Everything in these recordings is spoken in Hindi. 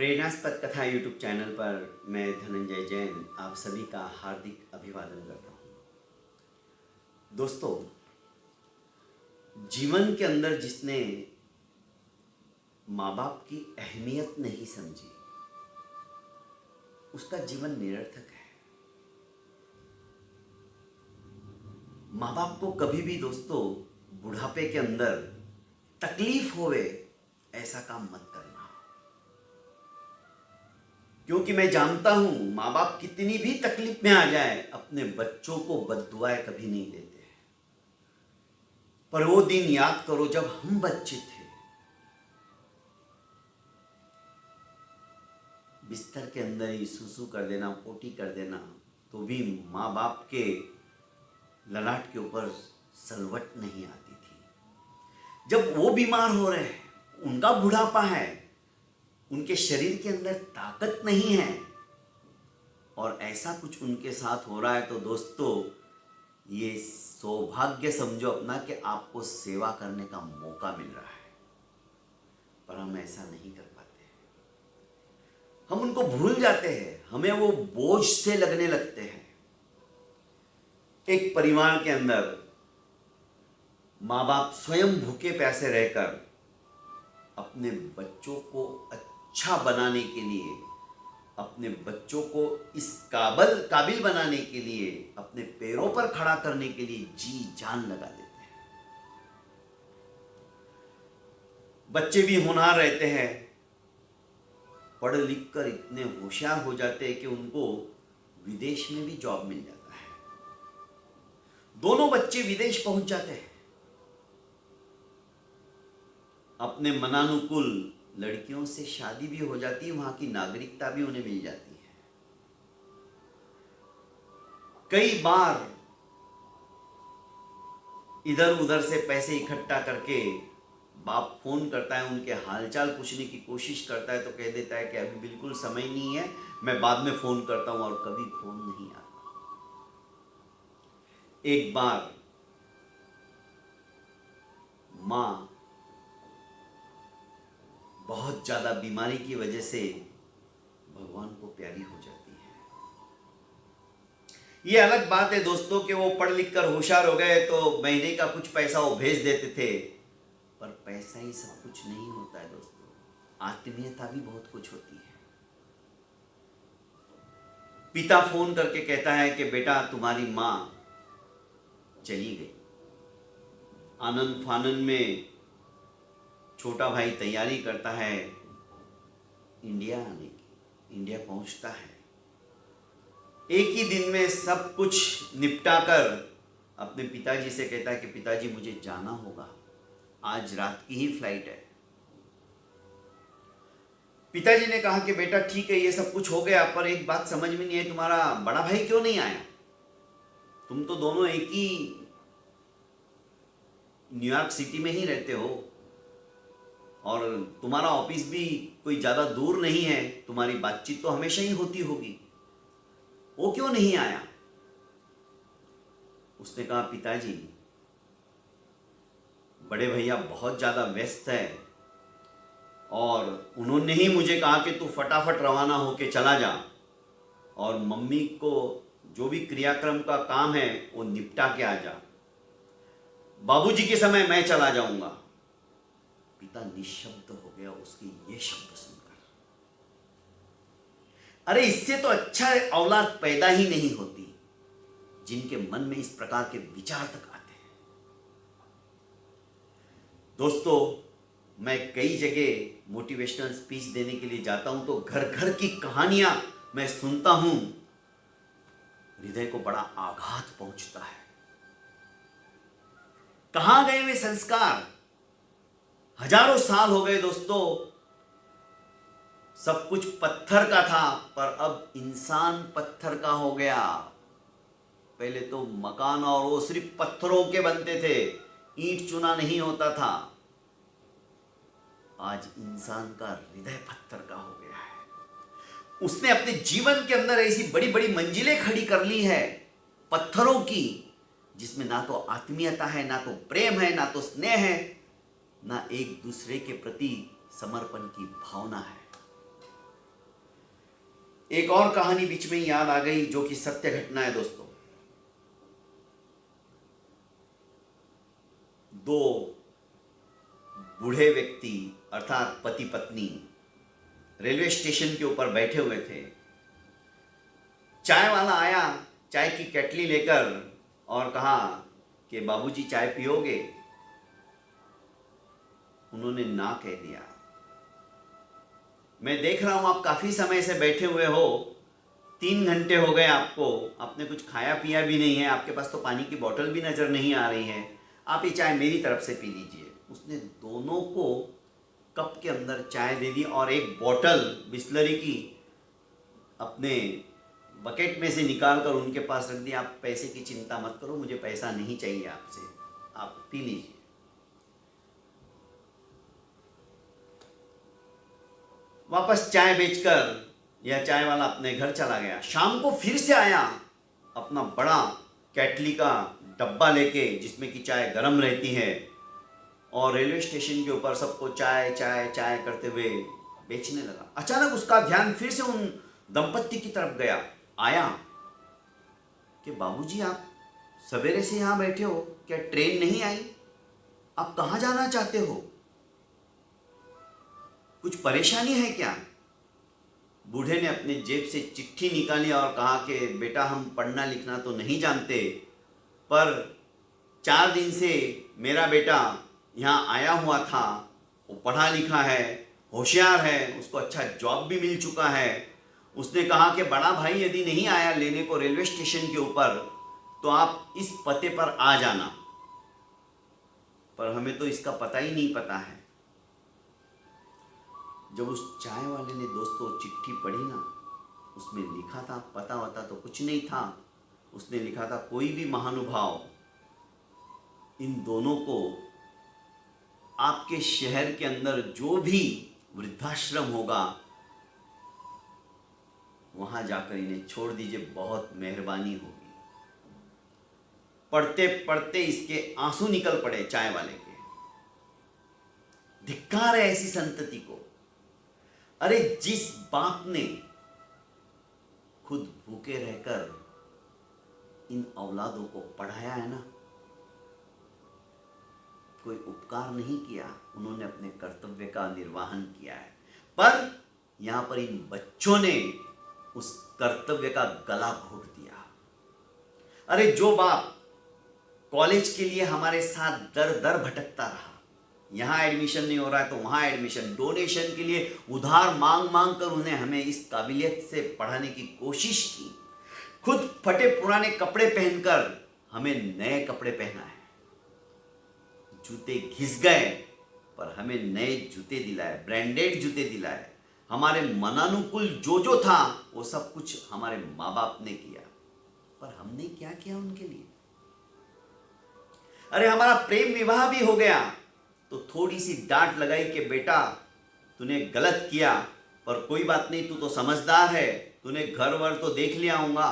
प्रेरणास्पद कथा यूट्यूब चैनल पर मैं धनंजय जैन आप सभी का हार्दिक अभिवादन करता हूँ। दोस्तों, जीवन के अंदर जिसने माँ बाप की अहमियत नहीं समझी उसका जीवन निरर्थक है। माँ बाप को कभी भी दोस्तों बुढ़ापे के अंदर तकलीफ होवे ऐसा काम मत करना, क्योंकि मैं जानता हूं माँ बाप कितनी भी तकलीफ में आ जाए अपने बच्चों को बद्दुआएं कभी नहीं देते हैं। पर वो दिन याद करो जब हम बच्चे थे, बिस्तर के अंदर ही सूसू कर देना, पोटी कर देना तो भी माँ बाप के ललाट के ऊपर सलवट नहीं आती थी। जब वो बीमार हो रहे हैं, उनका बुढ़ापा है, उनके शरीर के अंदर ताकत नहीं है और ऐसा कुछ उनके साथ हो रहा है तो दोस्तों ये सौभाग्य समझो अपना कि आपको सेवा करने का मौका मिल रहा है। पर हम ऐसा नहीं कर पाते, हम उनको भूल जाते हैं, हमें वो बोझ से लगने लगते हैं। एक परिवार के अंदर माँ बाप स्वयं भूखे प्यासे रहकर अपने बच्चों को अच्छा बनाने के लिए, अपने बच्चों को इस काबिल बनाने के लिए, अपने पैरों पर खड़ा करने के लिए जी जान लगा देते हैं। बच्चे भी होनहार रहते हैं, पढ़ लिख कर इतने होशियार हो जाते हैं कि उनको विदेश में भी जॉब मिल जाता है। दोनों बच्चे विदेश पहुंच जाते हैं, अपने मनानुकूल लड़कियों से शादी भी हो जाती है, वहां की नागरिकता भी उन्हें मिल जाती है। कई बार इधर उधर से पैसे इकट्ठा करके बाप फोन करता है, उनके हालचाल पूछने की कोशिश करता है तो कह देता है कि अभी बिल्कुल समय नहीं है, मैं बाद में फोन करता हूं, और कभी फोन नहीं आता। एक बार मां बहुत ज्यादा बीमारी की वजह से भगवान को प्यारी हो जाती है। ये अलग बात है दोस्तों कि वो पढ़ लिख कर होशियार हो गए तो महीने का कुछ पैसा वो भेज देते थे, पर पैसा ही सब कुछ नहीं होता है दोस्तों, आत्मीयता भी बहुत कुछ होती है। पिता फोन करके कहता है कि बेटा तुम्हारी मां चली गई। आनंद फानन में छोटा भाई तैयारी करता है इंडिया आने की, इंडिया पहुंचता है। एक ही दिन में सब कुछ निपटाकर अपने पिताजी से कहता है कि पिताजी मुझे जाना होगा, आज रात की ही फ्लाइट है। पिताजी ने कहा कि बेटा ठीक है ये सब कुछ हो गया, पर एक बात समझ में नहीं है, तुम्हारा बड़ा भाई क्यों नहीं आया? तुम तो दोनों एक ही न्यूयॉर्क सिटी में ही रहते हो और तुम्हारा ऑफिस भी कोई ज्यादा दूर नहीं है, तुम्हारी बातचीत तो हमेशा ही होती होगी, वो क्यों नहीं आया? उसने कहा पिताजी बड़े भैया बहुत ज्यादा व्यस्त है और उन्होंने ही मुझे कहा कि तू फटाफट रवाना होके चला जा और मम्मी को जो भी क्रियाक्रम का काम है वो निपटा के आ जा, बाबूजी के समय मैं चला जाऊंगा। पिता निशब्द हो गया उसके ये शब्द सुनकर। अरे इससे तो अच्छा औलाद पैदा ही नहीं होती जिनके मन में इस प्रकार के विचार तक आते हैं। दोस्तों, मैं कई जगह मोटिवेशनल स्पीच देने के लिए जाता हूं तो घर घर की कहानियां मैं सुनता हूं, हृदय को बड़ा आघात पहुंचता है। कहां गए वे संस्कार? हजारों साल हो गए दोस्तों, सब कुछ पत्थर का था पर अब इंसान पत्थर का हो गया। पहले तो मकान और वो सिर्फ पत्थरों के बनते थे, ईंट चुना नहीं होता था। आज इंसान का हृदय पत्थर का हो गया है। उसने अपने जीवन के अंदर ऐसी बड़ी बड़ी मंजिलें खड़ी कर ली है पत्थरों की, जिसमें ना तो आत्मीयता है, ना तो प्रेम है, ना तो स्नेह है, ना एक दूसरे के प्रति समर्पण की भावना है। एक और कहानी बीच में याद आ गई जो कि सत्य घटना है दोस्तों। दो बूढ़े व्यक्ति अर्थात पति पत्नी रेलवे स्टेशन के ऊपर बैठे हुए थे। चाय वाला आया चाय की केटली लेकर और कहा कि बाबूजी चाय पियोगे? उन्होंने ना कह दिया। मैं देख रहा हूं आप काफी समय से बैठे हुए हो, 3 घंटे हो गए आपको, आपने कुछ खाया पिया भी नहीं है, आपके पास तो पानी की बोतल भी नजर नहीं आ रही है, आप ये चाय मेरी तरफ से पी लीजिए। उसने दोनों को कप के अंदर चाय दे दी और एक बोतल बिस्लरी की अपने बकेट में से निकाल कर उनके पास रख दिया। आप पैसे की चिंता मत करो, मुझे पैसा नहीं चाहिए आपसे, आप पी लीजिए। वापस चाय बेचकर यह चाय वाला अपने घर चला गया। शाम को फिर से आया अपना बड़ा केटली का डब्बा लेके जिसमें कि चाय गर्म रहती है और रेलवे स्टेशन के ऊपर सबको चाय चाय चाय करते हुए बेचने लगा। अचानक उसका ध्यान फिर से उन दंपत्ति की तरफ गया। आया कि बाबूजी आप सवेरे से यहां बैठे हो, क्या ट्रेन नहीं आई? आप कहां जाना चाहते हो? कुछ परेशानी है क्या? बूढ़े ने अपने जेब से चिट्ठी निकाली और कहा कि बेटा हम पढ़ना लिखना तो नहीं जानते, पर 4 दिन से मेरा बेटा यहाँ आया हुआ था, वो पढ़ा लिखा है, होशियार है, उसको अच्छा जॉब भी मिल चुका है। उसने कहा कि बड़ा भाई यदि नहीं आया लेने को रेलवे स्टेशन के ऊपर तो आप इस पते पर आ जाना, पर हमें तो इसका पता ही नहीं पता है। जब उस चाय वाले ने दोस्तों चिट्ठी पढ़ी ना, उसमें लिखा था, पता वता तो कुछ नहीं था, उसने लिखा था कोई भी महानुभाव इन दोनों को आपके शहर के अंदर जो भी वृद्धाश्रम होगा वहां जाकर इन्हें छोड़ दीजिए, बहुत मेहरबानी होगी। पढ़ते पढ़ते इसके आंसू निकल पड़े चाय वाले के। धिक्कार है ऐसी संतति को। अरे जिस बाप ने खुद भूखे रहकर इन औलादों को पढ़ाया है ना, कोई उपकार नहीं किया, उन्होंने अपने कर्तव्य का निर्वहन किया है, पर यहां पर इन बच्चों ने उस कर्तव्य का गला घोट दिया। अरे जो बाप कॉलेज के लिए हमारे साथ दर दर भटकता रहा, यहाँ एडमिशन नहीं हो रहा है तो वहाँ एडमिशन, डोनेशन के लिए उधार मांग मांग कर उन्हें हमें इस काबिलियत से पढ़ाने की कोशिश की, खुद फटे पुराने कपड़े पहनकर हमें नए कपड़े पहना है, जूते घिस गए पर हमें नए जूते दिलाए, ब्रांडेड जूते दिलाए, हमारे मनानुकूल जो था वो सब कुछ हमारे माँ बाप ने किया, पर हमने क्या किया उनके लिए? अरे हमारा प्रेम विवाह भी हो गया तो थोड़ी सी डांट लगाई कि बेटा तूने गलत किया, पर कोई बात नहीं, तू तो समझदार है, तूने घर वर तो देख लिया होगा,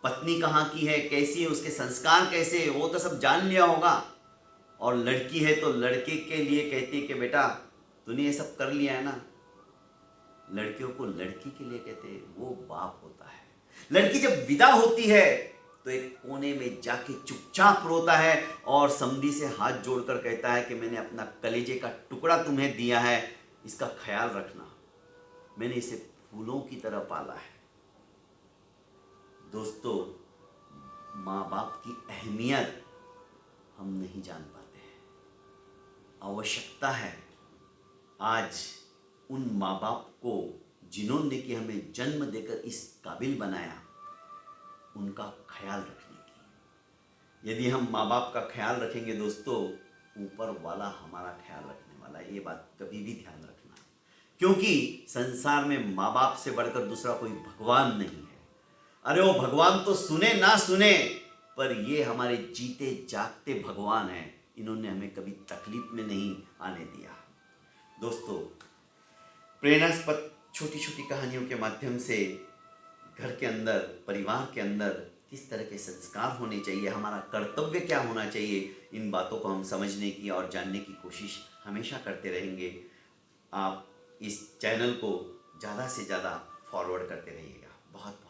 पत्नी कहाँ की है, कैसी है, उसके संस्कार कैसे है, वो तो सब जान लिया होगा। और लड़की है तो लड़के के लिए कहती है कि बेटा तूने ये सब कर लिया है ना। लड़कियों को लड़की के लिए कहते हैं, वो बाप होता है। लड़की जब विदा होती है तो एक कोने में जाके चुपचाप रोता है और समधी से हाथ जोड़कर कहता है कि मैंने अपना कलेजे का टुकड़ा तुम्हें दिया है, इसका ख्याल रखना, मैंने इसे फूलों की तरह पाला है। दोस्तों, माँ बाप की अहमियत हम नहीं जान पाते हैं। आवश्यकता है आज उन माँ बाप को जिन्होंने कि हमें जन्म देकर इस काबिल बनाया, उनका ख्याल रखने की। यदि हम माँ बाप का ख्याल रखेंगे दोस्तों, ऊपर वाला हमारा ख्याल रखने वाला है, ये बात कभी भी ध्यान रखना, क्योंकि संसार में माँ बाप से बढ़कर दूसरा कोई भगवान नहीं है। अरे वो भगवान तो सुने ना सुने, पर ये हमारे जीते जागते भगवान हैं, इन्होंने हमें कभी तकलीफ में नहीं आने दिया। दोस्तों, प्रेरणास्पद छोटी छोटी कहानियों के माध्यम से घर के अंदर, परिवार के अंदर किस तरह के संस्कार होने चाहिए, हमारा कर्तव्य क्या होना चाहिए, इन बातों को हम समझने की और जानने की कोशिश हमेशा करते रहेंगे। आप इस चैनल को ज़्यादा से ज़्यादा फॉरवर्ड करते रहिएगा। बहुत